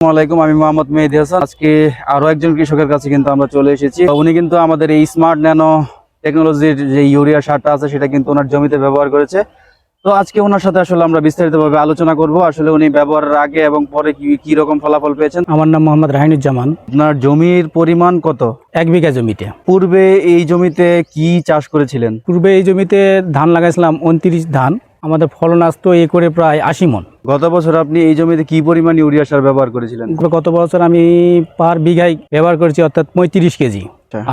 আসসালামু আলাইকুম, আমি মোহাম্মদ মেহেদী হাসান। আজকে আরো একজন কৃষকের কাছে কিন্তু আমরা চলে এসেছি। উনি কিন্তু আমাদের এই স্মার্ট ন্যানো টেকনোলজির যে ইউরিয়া সারটা আছে সেটা কিন্তু ওনার জমিতে ব্যবহার করেছে। তো আজকে ওনার সাথে আসলে আমরা বিস্তারিতভাবে আলোচনা করব, আসলে উনি ব্যবহারের আগে এবং পরে কি রকম ফলাফল পেয়েছেন। আমার নাম মোহাম্মদ রাহিনুজ্জামান। আপনার জমির পরিমাণ কত? 1 বিঘা জমিতে। পূর্বে এই জমিতে কি চাষ করেছিলেন? পূর্বে এই জমিতে ধান লাগাইছিলাম 29 ধান। আমাদের ফলন আসতো একরে প্রায় 80 মন। গত বছর আপনি এই জমিতে কি পরিমাণ ইউরিয়া সার ব্যবহার করেছিলেন? গত বছর আমি পার বিঘায় ব্যবহার করেছি অর্থাৎ 35 কেজি।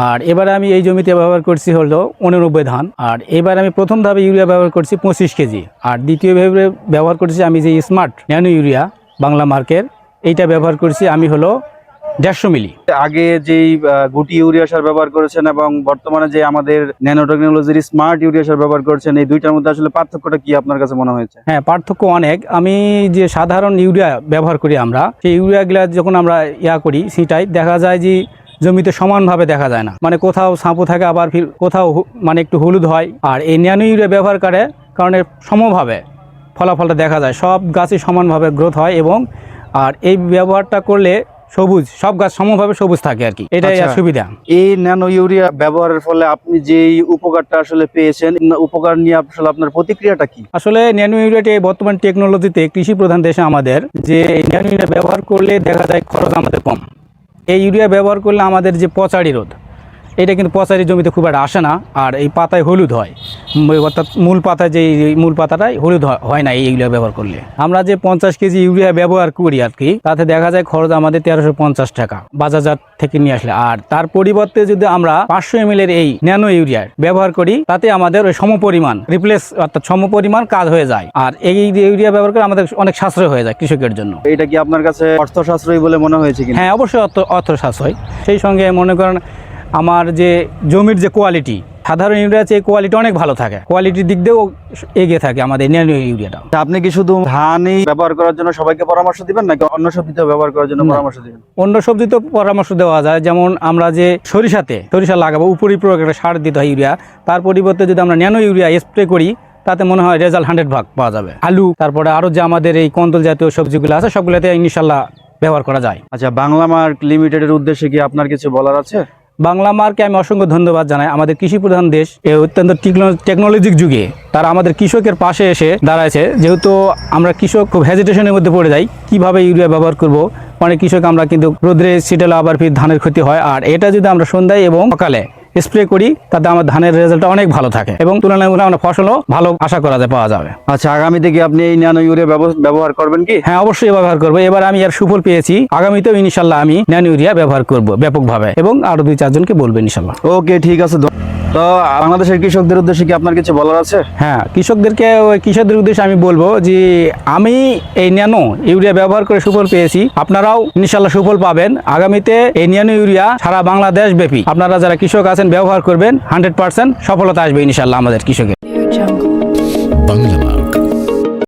আর এবারে আমি এই জমিতে ব্যবহার করছি হলো 89 ধান। আর এবার আমি প্রথম ধাপে ইউরিয়া ব্যবহার করছি 25 কেজি। আর দ্বিতীয় ভাবে ব্যবহার করছি আমি যে স্মার্ট ন্যানো ইউরিয়া বাংলা মার্কের, এইটা ব্যবহার করছি আমি হলো 150 মিলি। আগে যেই গুটি ইউরিয়া সার ব্যবহার করেছেন এবং বর্তমানে যে আমাদের ন্যানো টেকনোলজির স্মার্ট ইউরিয়া সার ব্যবহার করছেন, এই দুইটার মধ্যে আসলে পার্থক্যটা কি আপনার কাছে মনে হয়েছে? হ্যাঁ, পার্থক্য অনেক। আমি যে সাধারণ ইউরিয়া ব্যবহার করি আমরা, সেই ইউরিয়াগুলা যখন আমরা করি সেটাই দেখা যায় যে জমিতে সমানভাবে দেখা যায় না, মানে কোথাও সাঁপু থাকে, আবার কোথাও মানে একটু হলুদ হয়। আর এই ন্যানো ইউরিয়া ব্যবহার করে কারণে সমভাবে ফলাফলটা দেখা যায়, সব গাছই সমানভাবে গ্রোথ হয়। এবং আর এই ব্যবহারটা করলে সবুজ, সব গাছ সমভাবে সবুজ থাকে আর কি, এটাই সুবিধা। এই ন্যানো ইউরিয়া ব্যবহারের ফলে আপনি যে উপকারটা আসলে পেয়েছেন, উপকার নিয়ে আসলে আপনার প্রতিক্রিয়াটা কি? আসলে ন্যানো ইউরিয়াটি বর্তমান টেকনোলজিতে কৃষি প্রধান দেশে আমাদের, যে ন্যানো ইউরিয়া ব্যবহার করলে দেখা যায় খরচ আমাদের কম। এই ইউরিয়া ব্যবহার করলে আমাদের যে পচাড়ি রোধ, এটা কিন্তু পচারি জমিতে খুব একটা আসে না। আর এই পাতায় হলুদ হয়, অর্থাৎ মূল পাতায় যে মূল পাতাটাই হলুদ হয় না এই ইউরিয়া ব্যবহার করলে। আমরা যে 50 কেজি ইউরিয়া ব্যবহার করি আর কি, তাতে দেখা যায় খরচ আমাদের 1350 টাকা বাজারজাত থেকে নিয়ে আসলে। আর তার পরিবর্তে যদি আমরা 500 ml এই ন্যানো ইউরিয়া ব্যবহার করি, তাতে আমাদের ওই সমপরিমাণ অর্থাৎ সমপরিমাণ কাজ হয়ে যায়। আর এই ইউরিয়া ব্যবহার করে আমাদের অনেক সাশ্রয় হয়ে যায় কৃষকের জন্য। এটা কি আপনার কাছে অর্থ সাশ্রয়ী বলে মনে হয়েছে কিনা? হ্যাঁ, অবশ্যই অর্থ সাশ্রয়। সেই সঙ্গে মনে করেন আমার যে জমির যে কোয়ালিটি, সাধারণ ইউরিয়া চেয়ে কোয়ালিটি অনেক ভালো থাকে, কোয়ালিটির দিক দিয়েও এগিয়ে থাকে আমাদের ন্যানো ইউরিয়াটা। আপনি কি শুধু ধানই ব্যবহার করার জন্য সবাইকে পরামর্শ দিবেন, নাকি অন্য সবজিতেও ব্যবহার করার জন্য পরামর্শ দিবেন? অন্য সবজিতে পরামর্শ দেওয়া যায়, যেমন আমরা যে সরিষা লাগাবো, উপরি একটা সার দিতে হয় ইউরিয়া, তার পরিবর্তে যদি আমরা ন্যানো ইউরিয়া স্প্রে করি, তাতে মনে হয় রেজাল্ট 100 ভাগ পাওয়া যাবে। আলু, তারপরে আরও যে আমাদের এই কন্দল জাতীয় সবজিগুলো আছে, সবগুলোতে ইনশাল্লাহ ব্যবহার করা যায়। আচ্ছা, বাংলা মার্ক লিমিটেডের উদ্দেশ্যে কি আপনার কিছু বলার আছে? বাংলা মার্কে আমি অসংখ্য ধন্যবাদ জানাই। আমাদের কৃষি প্রধান দেশ, এই অত্যন্ত টেকনোলজিক যুগে তারা আমাদের কৃষকের পাশে এসে দাঁড়াইছে। যেহেতু আমরা কৃষক খুব হেজিটেশনের মধ্যে পড়ে যাই, কিভাবে ইউরিয়া ব্যবহার করব। অনেক কৃষক আমরা কিন্তু রোদ্রে ছিটালে আবার ফির ধানের ক্ষতি হয়। আর এটা যদি আমরা সন্ধ্যায় এবং সকালে স্প্রে করি, তাতে আমার ধানের রেজাল্টটা অনেক ভালো থাকে এবং তুলনামূলক আমরা ফসলও ভালো আশা করা যায়, পাওয়া যাবে। আচ্ছা, আগামীতে কি আপনি এই ন্যানো ইউরিয়া ব্যবহার করবেন কি? হ্যাঁ, অবশ্যই ব্যবহার করবো। এবার আমি এর সুফল পেয়েছি, আগামীতেও ইনশাল্লাহ আমি ন্যানো ইউরিয়া ব্যবহার করব ব্যাপকভাবে, এবং আরো 2-4 জনকে বলবো ইনশাল্লাহ। ওকে, ঠিক আছে। তো বাংলাদেশের কৃষকদের উদ্দেশ্যে কি আপনার কিছু বলার আছে? হ্যাঁ, কৃষকদের উদ্দেশ্যে আমি বলবো যে আমি এই ন্যানো ইউরিয়া ব্যবহার করে সুফল পেয়েছি, আপনারাও ইনশাল্লাহ সুফল পাবেন। আগামীতে এই ন্যানো ইউরিয়া সারা বাংলাদেশ ব্যাপী আপনারা যারা কৃষক আছেন ব্যবহার করবেন, 100% সফলতা আসবে ইনশাল্লাহ আমাদের কৃষকের। বাংলা মার্ক।